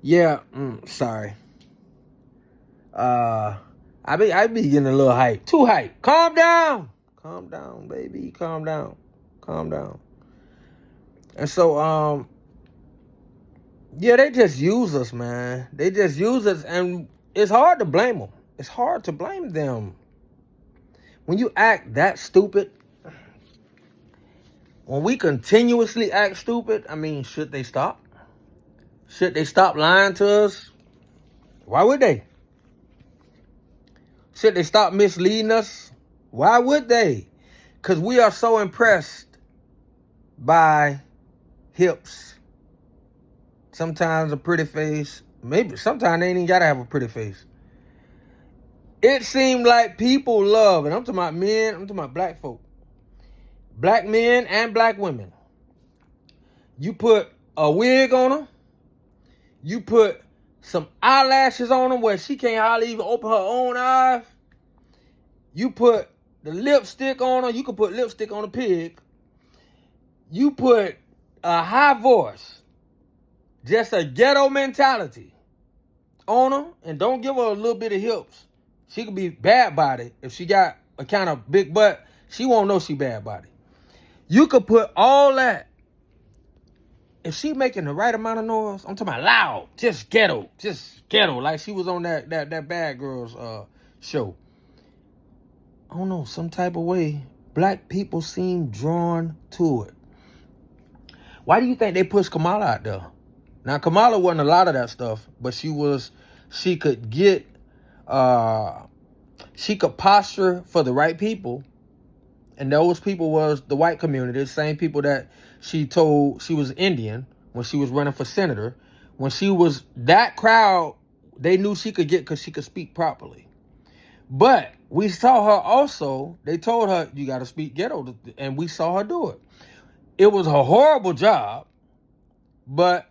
Yeah, sorry. Uh, I be getting a little hype. Too hype. Calm down. Calm down, baby. Calm down. Calm down. And so, yeah, they just use us, man. They just use us, and it's hard to blame them. It's hard to blame them. When you act that stupid, when we continuously act stupid, I mean, should they stop? Should they stop lying to us? Why would they? Should they stop misleading us? Why would they? Because we are so impressed by hips. Sometimes a pretty face. Maybe sometimes they ain't even gotta have a pretty face. It seemed like people love, and I'm talking about men, I'm talking about black folk. Black men and black women. You put a wig on them. You put some eyelashes on them where she can't hardly even open her own eyes. You put the lipstick on her. You can put lipstick on a pig. You put a high voice, just a ghetto mentality on her, and don't give her a little bit of hips. She could be bad body. If she got a kind of big butt, she won't know she bad body. You could put all that. If she making the right amount of noise, I'm talking about loud, just ghetto, like she was on that Bad Girls show. I don't know, some type of way, black people seem drawn to it. Why do you think they pushed Kamala out there? Now, Kamala wasn't a lot of that stuff, but she could posture for the right people. And those people was the white community, the same people that she told she was Indian when she was running for senator. When she was that crowd, they knew she could get because she could speak properly. But we saw her also, they told her, you got to speak ghetto, and we saw her do it. It was a horrible job, but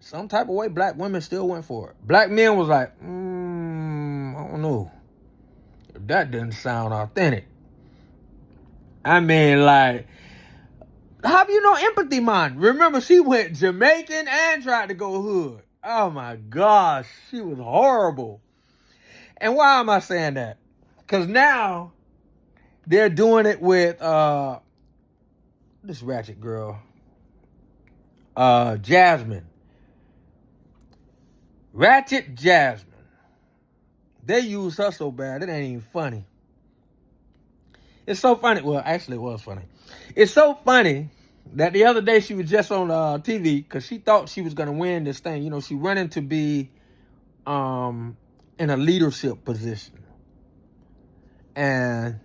some type of way black women still went for it. Black men was like, I don't know. That didn't sound authentic. I mean, like, have you no empathy, man? Remember, she went Jamaican and tried to go hood. Oh my gosh, she was horrible. And why am I saying that? Because now they're doing it with this ratchet girl, Jasmine. Ratchet Jasmine. They use her so bad, it ain't even funny. It's so funny. Well, actually, it was funny. It's so funny that the other day she was just on TV because she thought she was going to win this thing. You know, she running to be in a leadership position. And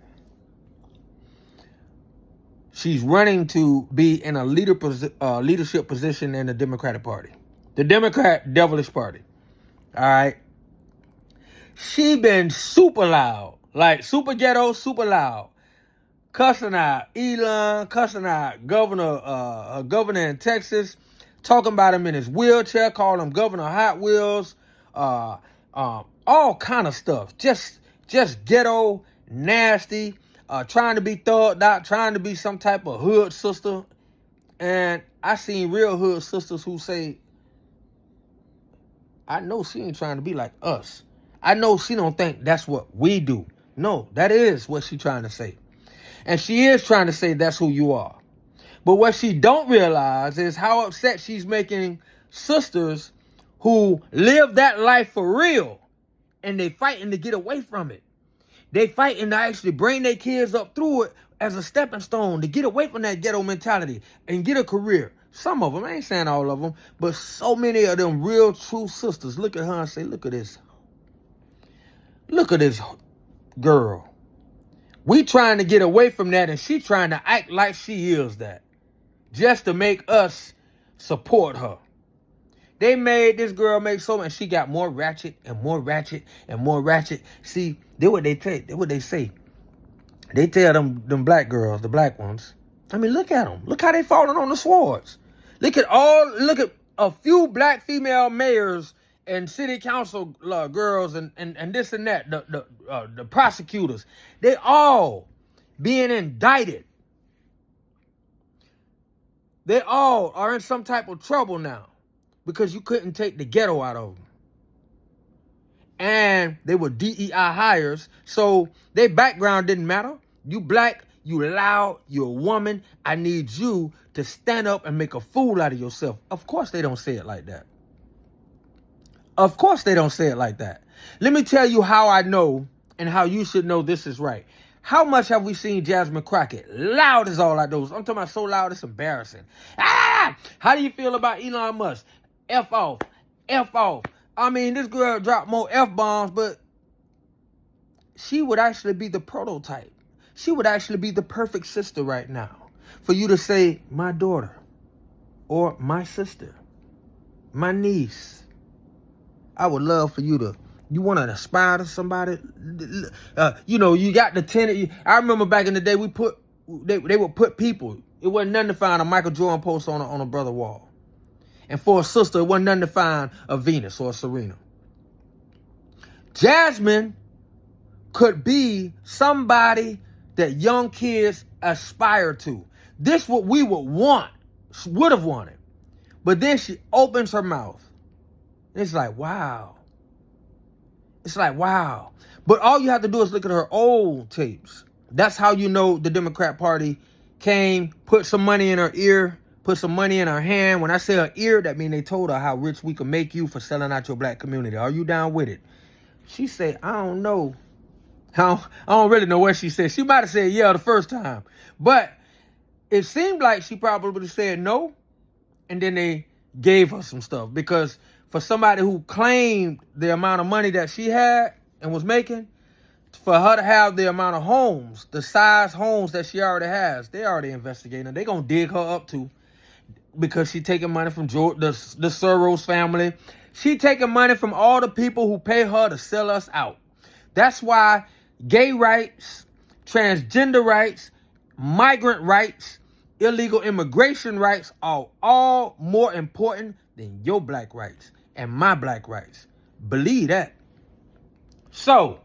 she's running to be in a leadership position in the Democratic Party. The Democrat devilish party. All right. She been super loud. Like super ghetto, super loud. Cussing out Elon, cussing out governor in Texas, talking about him in his wheelchair, calling him Governor Hot Wheels, all kind of stuff. Just ghetto, nasty, trying to be thugged out, trying to be some type of hood sister. And I seen real hood sisters who say, I know she ain't trying to be like us. I know she don't think that's what we do. No, that is what she trying to say. And she is trying to say that's who you are. But what she don't realize is how upset she's making sisters who live that life for real. And they fighting to get away from it. They fighting to actually bring their kids up through it as a stepping stone to get away from that ghetto mentality and get a career. Some of them, I ain't saying all of them, but so many of them real true sisters look at her and say, look at this. Look at this girl. We trying to get away from that, and she trying to act like she is that, just to make us support her. They made this girl make so much, and she got more ratchet and more ratchet and more ratchet. See, they what they say. They tell them black girls, the black ones. I mean, look at them. Look how they falling on the swords. Look at a few black female mayors and city council girls and this and that, the prosecutors, they all being indicted. They all are in some type of trouble now because you couldn't take the ghetto out of them. And they were DEI hires, so their background didn't matter. You black, you loud, you're a woman. I need you to stand up and make a fool out of yourself. Of course they don't say it like that. Of course they don't say it like that. Let me tell you how I know and how you should know this is right. How much have we seen Jasmine Crockett? Loud as all I know. I'm talking about so loud it's embarrassing. Ah! How do you feel about Elon Musk? F off. F off. I mean, this girl dropped more F-bombs, but she would actually be the prototype. She would actually be the perfect sister right now. For you to say, my daughter, or my sister, my niece. I would love for you to, you want to aspire to somebody? You got the tenant. I remember back in the day, they would put people. It wasn't nothing to find a Michael Jordan post on a brother wall. And for a sister, it wasn't nothing to find a Venus or a Serena. Jasmine could be somebody that young kids aspire to. This what we would have wanted. But then she opens her mouth. It's like, wow. It's like, wow. But all you have to do is look at her old tapes. That's how you know the Democrat Party came, put some money in her ear, put some money in her hand. When I say her ear, that means they told her how rich we could make you for selling out your black community. Are you down with it? She said, I don't know. I don't really know what she said. She might have said yeah the first time. But it seemed like she probably said no. And then they gave her some stuff. Because for somebody who claimed the amount of money that she had and was making, for her to have the amount of homes, the size homes that she already has, they already investigating her. They going to dig her up too. Because she taking money from the Soros family. She taking money from all the people who pay her to sell us out. That's why gay rights, transgender rights, migrant rights, illegal immigration rights are all more important than your black rights and my black rights. Believe that. So,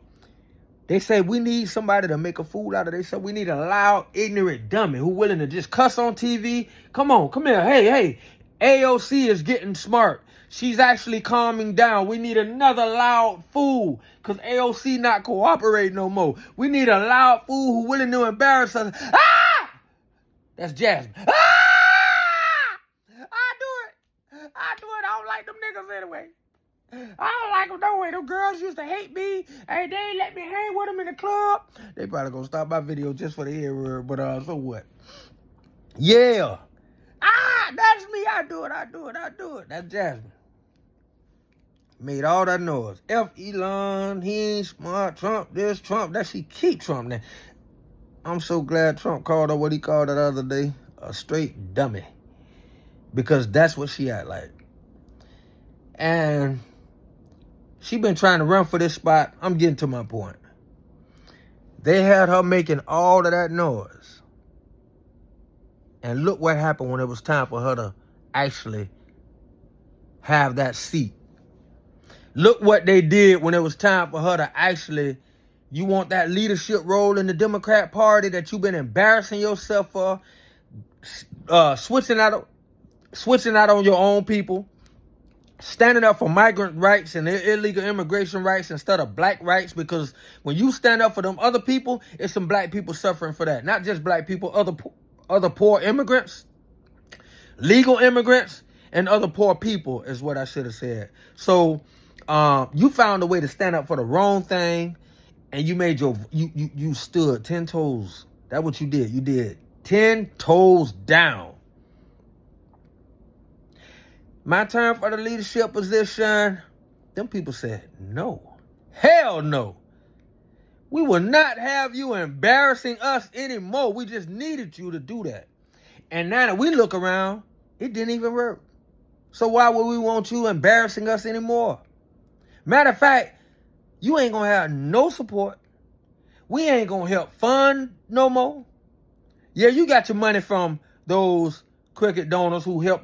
they say we need somebody to make a fool out of. They say we need a loud, ignorant dummy who willing to just cuss on TV. Come on, come here. Hey. AOC is getting smart. She's actually calming down. We need another loud fool because AOC not cooperating no more. We need a loud fool who willing to embarrass us. Ah! That's Jasmine. Ah! I do it. I don't like them niggas anyway. I don't like them no way. Them girls used to hate me. Hey, they ain't let me hang with them in the club. They probably gonna stop my video just for the air word, but so what? Yeah. That's me. I do it. That's Jasmine. Made all that noise. F Elon, he ain't smart. Trump this, Trump that. She keep Trump now. I'm so glad Trump called her what he called her the other day. A straight dummy. Because that's what she act like. And she been trying to run for this spot. I'm getting to my point. They had her making all of that noise. And look what happened when it was time for her to actually have that seat. Look what they did when it was time for her to actually, you want that leadership role in the Democrat Party that you've been embarrassing yourself for, switching out on your own people, standing up for migrant rights and illegal immigration rights instead of black rights, because when you stand up for them other people, it's some black people suffering for that. Not just black people, other poor immigrants, legal immigrants, and other poor people is what I should have said. So you found a way to stand up for the wrong thing, and you made you stood 10 toes. That's what you did. You did 10 toes down. My turn for the leadership position. Them people said no. Hell no. We will not have you embarrassing us anymore. We just needed you to do that. And now that we look around, it didn't even work. So why would we want you embarrassing us anymore? Matter of fact, you ain't going to have no support. We ain't going to help fund no more. Yeah, you got your money from those cricket donors who help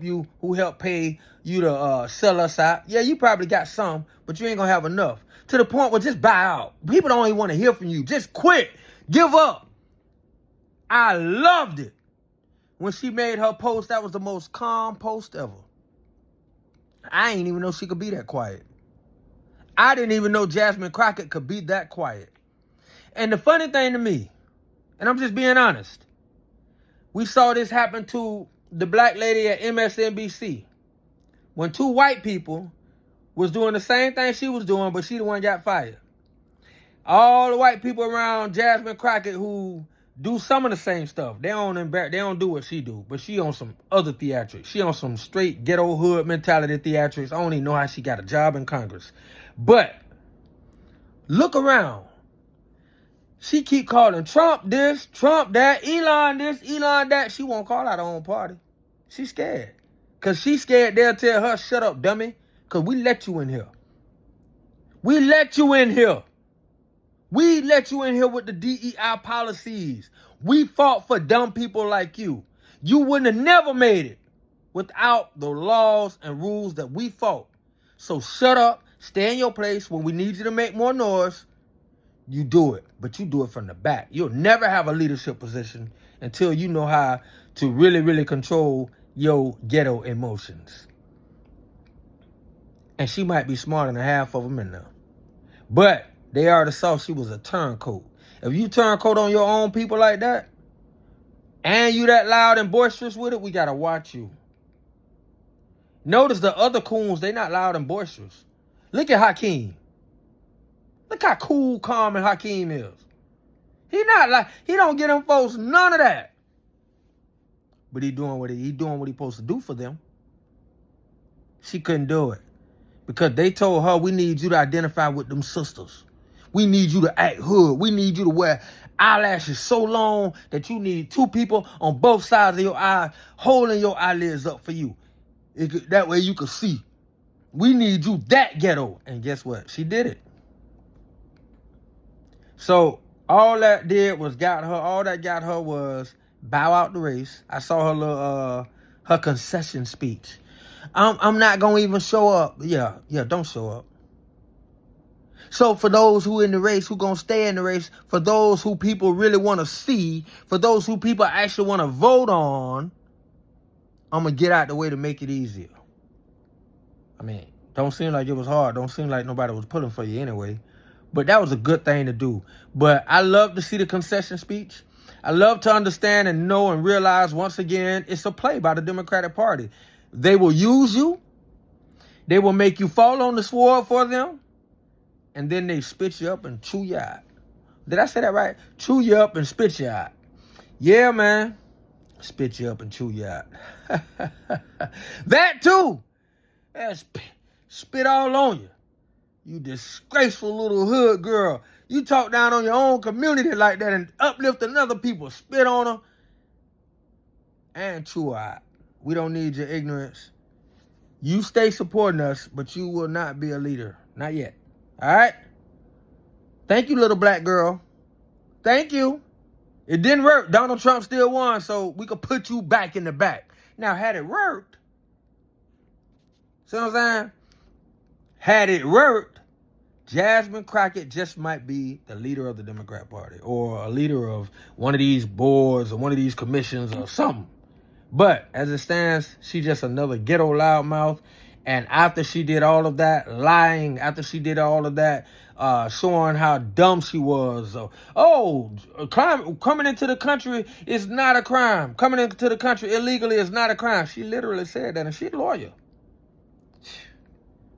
pay you to sell us out. Yeah, you probably got some, but you ain't going to have enough. To the point where just buy out. People don't even want to hear from you. Just quit. Give up. I loved it. When she made her post, that was the most calm post ever. I ain't even know she could be that quiet. I didn't even know Jasmine Crockett could be that quiet. And the funny thing to me, and I'm just being honest, we saw this happen to the black lady at MSNBC when two white people was doing the same thing she was doing, but she the one got fired. All the white people around Jasmine Crockett who do some of the same stuff, they don't do what she do, but she on some other theatrics. She on some straight ghetto hood mentality theatrics. I don't even know how she got a job in Congress. But look around. She keep calling Trump this, Trump that, Elon this, Elon that. She won't call out her own party. She's scared. Because she's scared they'll tell her, shut up, dummy. Because we let you in here. We let you in here. We let you in here with the DEI policies. We fought for dumb people like you. You wouldn't have never made it without the laws and rules that we fought. So shut up, stay in your place. When we need you to make more noise, you do it. But you do it from the back. You'll never have a leadership position until you know how to really, really control your ghetto emotions. And she might be smarter than half of them in there. But they already saw she was a turncoat. If you turncoat on your own people like that, and you that loud and boisterous with it, we got to watch you. Notice the other coons, they not loud and boisterous. Look at Hakeem. Look how cool, calm, and Hakeem is. He don't get them folks none of that. But he doing what he supposed to do for them. She couldn't do it. Because they told her, we need you to identify with them sisters. We need you to act hood. We need you to wear eyelashes so long that you need two people on both sides of your eye holding your eyelids up for you. That way you can see. We need you that ghetto. And guess what? She did it. So all that got her was bow out the race. I saw her little her concession speech. I'm not gonna even show up. Yeah, don't show up. So for those who in the race, who gonna stay in the race, for those who people really want to see, for those who people actually want to vote on, I'm gonna get out the way to make it easier. I mean, don't seem like it was hard. Don't seem like nobody was pulling for you anyway. But that was a good thing to do. But I love to see the concession speech. I love to understand and know and realize once again, it's a play by the Democratic Party. They will use you. They will make you fall on the sword for them. And then they spit you up and chew you out. Did I say that right? Chew you up and spit you out. Yeah, man. Spit you up and chew you out. That too. Spit all on you. You disgraceful little hood girl. You talk down on your own community like that and uplift another people. Spit on them and chew her out. We don't need your ignorance. You stay supporting us, but you will not be a leader. Not yet. All right? Thank you, little black girl. Thank you. It didn't work. Donald Trump still won, so we could put you back in the back. Now, had it worked, see what I'm saying? Had it worked, Jasmine Crockett just might be the leader of the Democrat Party or a leader of one of these boards or one of these commissions or something. But as it stands, she's just another ghetto loudmouth. And after she did all of that lying, after she did all of that showing how dumb she was, coming into the country is not a crime. Coming into the country illegally is not a crime. She literally said that, and she's a lawyer.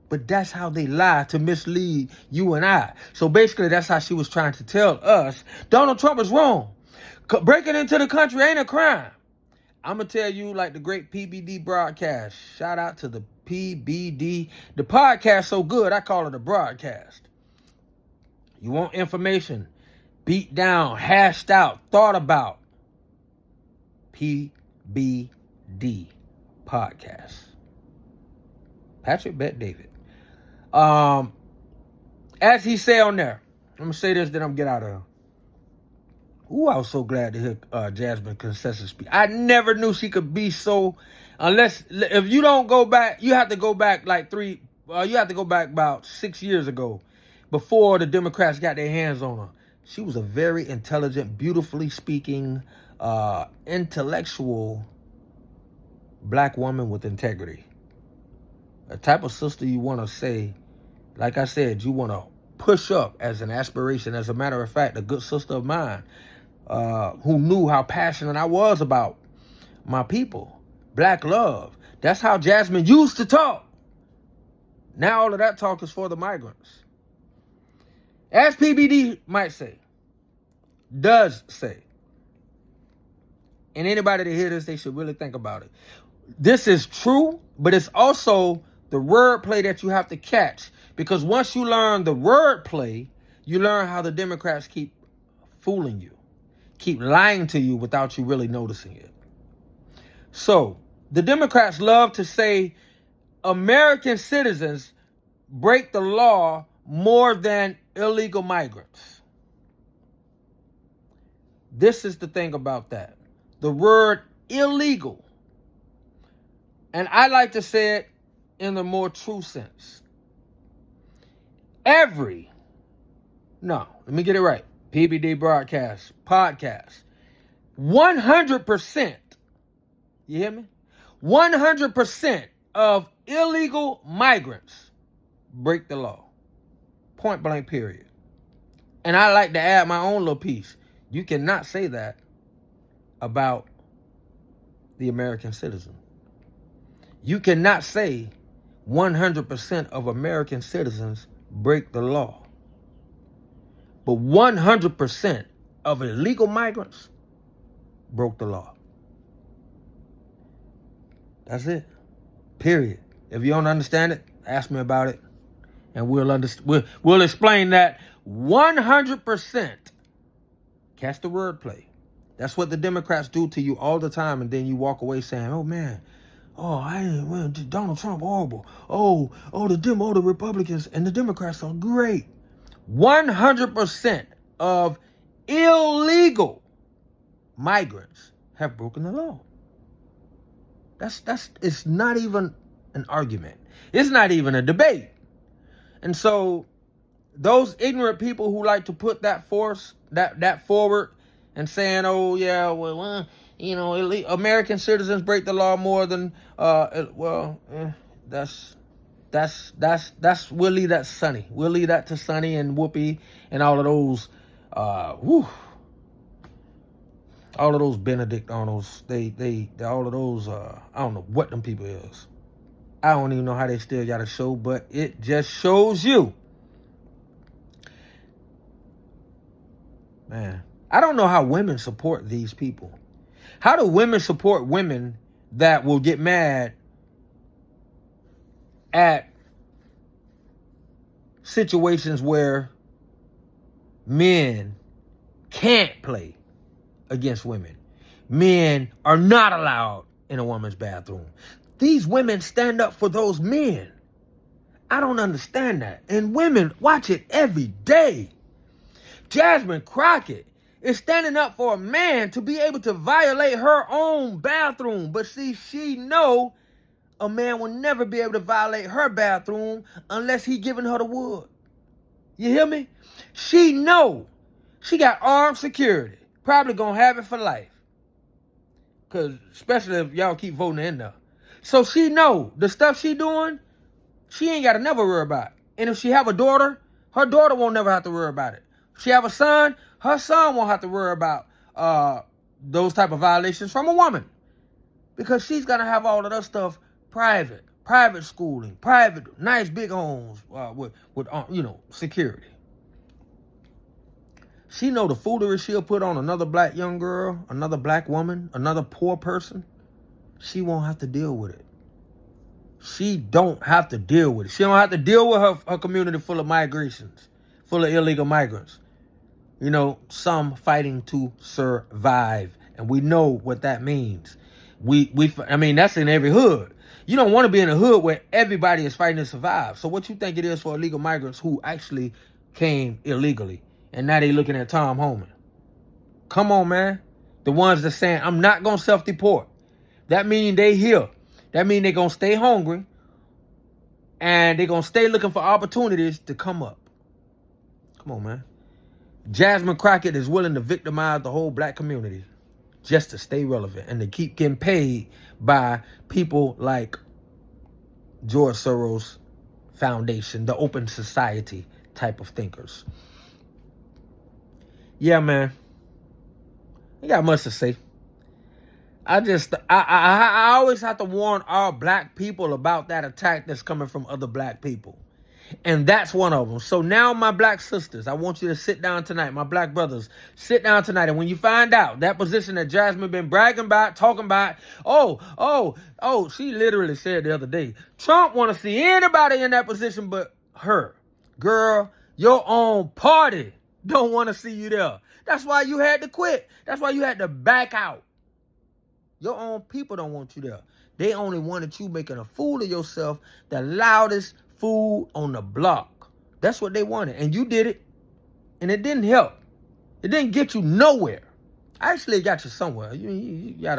But that's how they lie to mislead you and I. So basically, that's how she was trying to tell us, Donald Trump is wrong. Breaking into the country ain't a crime. I'm going to tell you like the great PBD broadcast. Shout out to the PBD. The podcast so good, I call it a broadcast. You want information, beat down, hashed out, thought about. PBD podcast. Patrick Bet David. As he said on there, I'm going to say this, then I'm going to get out of here. Ooh, I was so glad to hear Jasmine concession speak. I never knew she could be so, if you don't go back, you have to go back about 6 years ago before the Democrats got their hands on her. She was a very intelligent, beautifully speaking, intellectual black woman with integrity. a type of sister you want to say, like I said, you want to push up as an aspiration. As a matter of fact, a good sister of mine who knew how passionate I was about my people, black love. That's how Jasmine used to talk. Now all of that talk is for the migrants. As PBD might say, does say, and anybody that hear this, they should really think about it. This is true, but it's also the wordplay that you have to catch. Because once you learn the wordplay, you learn how the Democrats keep fooling you, keep lying to you without you really noticing it. So, the Democrats love to say American citizens break the law more than illegal migrants. This is the thing about that. The word illegal. And I like to say it in the more true sense. Let me get it right. PBD broadcast, podcast. 100%, you hear me? 100% of illegal migrants break the law. Point blank, period. And I like to add my own little piece. You cannot say that about the American citizen. You cannot say 100% of American citizens break the law. But 100% of illegal migrants broke the law. That's it. Period. If you don't understand it, ask me about it, and we'll explain that 100%. Catch the wordplay. That's what the Democrats do to you all the time, and then you walk away saying, "Oh man, Donald Trump horrible. The Republicans and the Democrats are great." 100% of illegal migrants have broken the law. It's not even an argument. It's not even a debate. And so those ignorant people who like to put that forward and saying, "Oh yeah, American citizens break the law more than that's we'll leave that Sunny. We'll leave that to Sunny and Whoopi and all of those all of those Benedict Arnolds. They all of those I don't know what them people is. I don't even know how they still got a show, but it just shows you. Man, I don't know how women support these people. How do women support women that will get mad at situations where men can't play against women? Men are not allowed in a woman's bathroom. These women stand up for those men. I don't understand that. And women watch it every day. Jasmine Crockett is standing up for a man to be able to violate her own bathroom. But see, she know a man will never be able to violate her bathroom unless he giving her the wood. You hear me? She know. She got armed security. Probably gonna have it for life. Because especially if y'all keep voting in there. So she know the stuff she doing, she ain't got to never worry about it. And if she have a daughter, her daughter won't never have to worry about it. If she have a son, her son won't have to worry about those type of violations from a woman. Because she's going to have all of that stuff private schooling, private, nice big homes with security. She know the foolery she'll put on another black young girl, another black woman, another poor person. She won't have to deal with it. She don't have to deal with it. She don't have to deal with her community full of migrations, full of illegal migrants. Some fighting to survive. And we know what that means. That's in every hood. You don't want to be in a hood where everybody is fighting to survive. So what you think it is for illegal migrants who actually came illegally? And now they looking at Tom Homan. Come on, man. The ones that saying, I'm not going to self-deport. That means they here. That means they're going to stay hungry. And they're going to stay looking for opportunities to come up. Come on, man. Jasmine Crockett is willing to victimize the whole black community just to stay relevant and to keep getting paid by people like George Soros Foundation, the open society type of thinkers. Yeah, man. I got much to say. I always have to warn our black people about that attack that's coming from other black people. And that's one of them. So now, my black sisters, I want you to sit down tonight. My black brothers, sit down tonight. And when you find out that position that Jasmine been bragging about, talking about, she literally said the other day, Trump want to see anybody in that position but her. Girl, your own party don't want to see you there. That's why you had to quit. That's why you had to back out. Your own people don't want you there. They only wanted you making a fool of yourself, the loudest fool on the block. That's what they wanted. And you did it. And it didn't help. It didn't get you nowhere. Actually, it got you somewhere. You got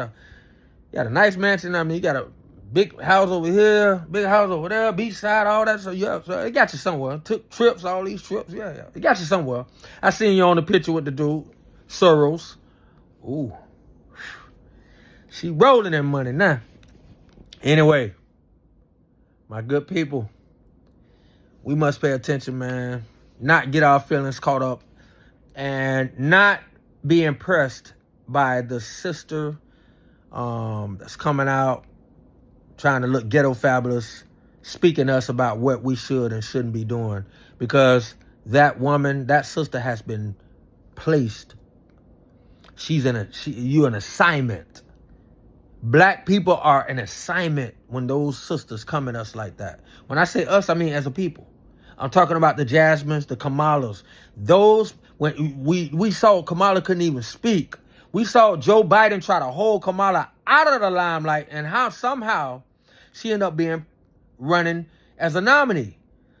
a nice mansion. I mean, you got a big house over here, big house over there, beachside, all that. So it got you somewhere. Took trips, all these trips. Yeah. It got you somewhere. I seen you on the picture with the dude, Soros. Ooh. She rolling in money now. Anyway, my good people, we must pay attention, man. Not get our feelings caught up and not be impressed by the sister that's coming out trying to look ghetto fabulous, speaking to us about what we should and shouldn't be doing. Because that woman, that sister has been placed. You an assignment. Black people are an assignment when those sisters come at us like that. When I say us, I mean as a people. I'm talking about the Jasmines, the Kamalas. Those, when we saw Kamala couldn't even speak. We saw Joe Biden try to hold Kamala out of the limelight, and how somehow she ended up being running as a nominee.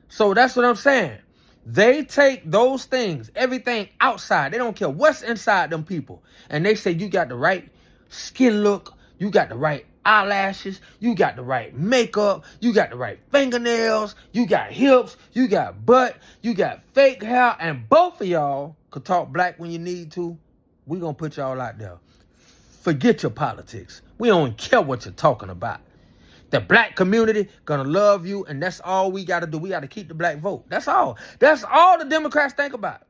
So that's what I'm saying. They take those things, everything outside. They don't care what's inside them people. And they say you got the right skin look, you got the right eyelashes, you got the right makeup, you got the right fingernails, you got hips, you got butt, you got fake hair, and both of y'all could talk black when you need to. We gonna put y'all out there. Forget your politics. We don't care what you're talking about. The black community gonna love you, and that's all we gotta do. We gotta keep the black vote. That's all. That's all the Democrats think about.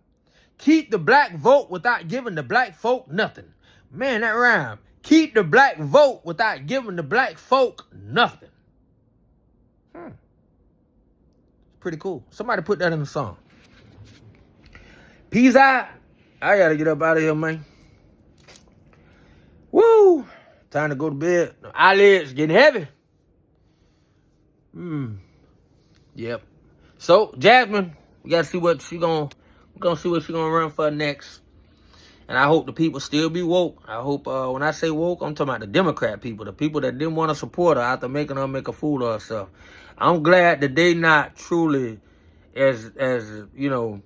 Keep the black vote without giving the black folk nothing. Man, that rhyme. Keep the black vote without giving the black folk nothing. Pretty cool. Somebody put that in the song. Peace out. I gotta get up out of here, man. Woo! Time to go to bed. The eyelids getting heavy. Yep. So Jasmine, we gotta see what she gonna run for next. And I hope the people still be woke. I hope when I say woke, I'm talking about the Democrat people, the people that didn't want to support her after making her make a fool of herself. I'm glad that they not truly as you know.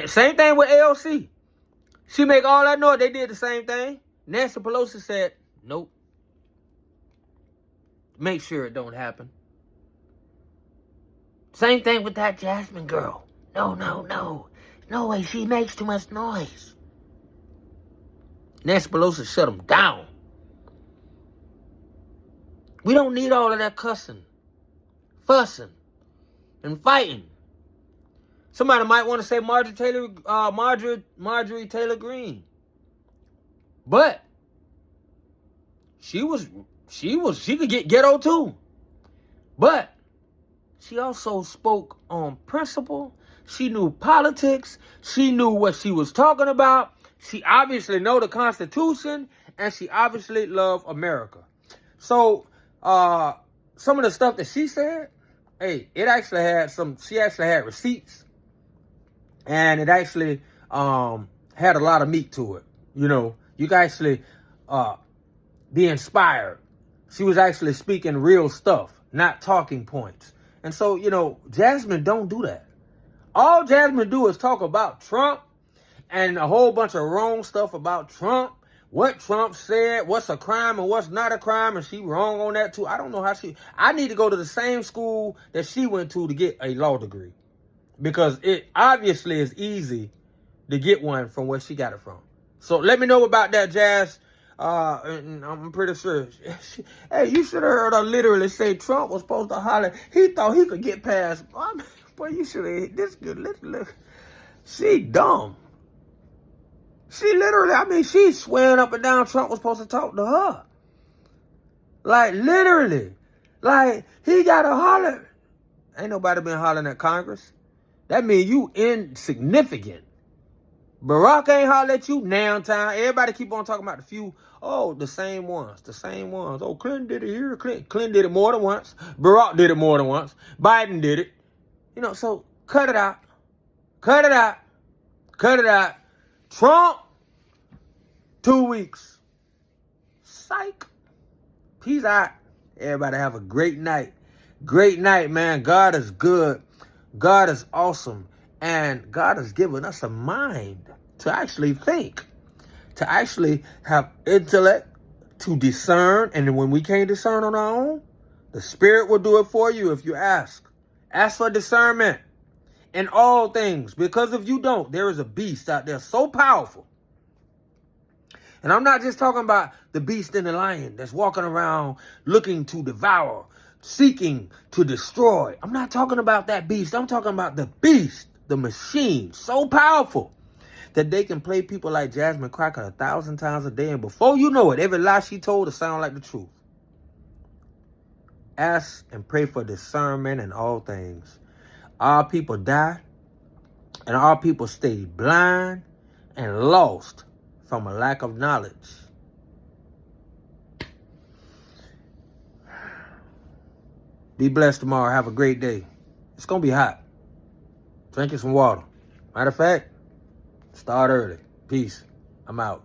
Same thing with AOC. She make all that noise. They did the same thing. Nancy Pelosi said, nope. Make sure it don't happen. Same thing with that Jasmine girl. No. No way. She makes too much noise. Nancy Pelosi shut them down. We don't need all of that cussing, fussing, and fighting. Somebody might want to say Marjorie Taylor Greene. But she could get ghetto too. But she also spoke on principle. She knew politics. She knew what she was talking about. She obviously know the Constitution, and she obviously loved America. So some of the stuff that she said, hey, she actually had receipts, and it actually had a lot of meat to it. You know, you can actually be inspired. She was actually speaking real stuff, not talking points. And so, you know, Jasmine don't do that. All Jasmine do is talk about Trump and a whole bunch of wrong stuff about Trump, what Trump said, what's a crime and what's not a crime, and she wrong on that too. I don't know how I need to go to the same school that she went to get a law degree, because it obviously is easy to get one from where she got it from. So let me know about that, Jazz. And I'm pretty sure. Hey, you should have heard her literally say Trump was supposed to holler. He thought he could get past. Boy, you should have. This good. Look. She dumb. She literally, I mean, she's swearing up and down Trump was supposed to talk to her. Like, literally. Like, he got to holler. Ain't nobody been hollering at Congress. That means you insignificant. Barack ain't holler at you now time. Everybody keep on talking about the few. Oh, the same ones. Oh, Clinton did it here. Clinton did it more than once. Barack did it more than once. Biden did it. You know, so cut it out. Cut it out. Cut it out. Trump, 2 weeks. Psych. Peace out. Everybody have a great night. Great night, man. God is good. God is awesome. And God has given us a mind to actually think, to actually have intellect, to discern. And when we can't discern on our own, the Spirit will do it for you if you ask. Ask for discernment in all things. Because if you don't, there is a beast out there so powerful. And I'm not just talking about the beast and the lion that's walking around looking to devour, seeking to destroy. I'm not talking about that beast. I'm talking about the beast, the machine, so powerful that they can play people like Jasmine Crockett 1,000 times a day. And before you know it, every lie she told will sound like the truth. Ask and pray for discernment in all things. Our people die and our people stay blind and lost from a lack of knowledge. Be blessed tomorrow. Have a great day. It's going to be hot. Drink you some water. Matter of fact, start early. Peace. I'm out.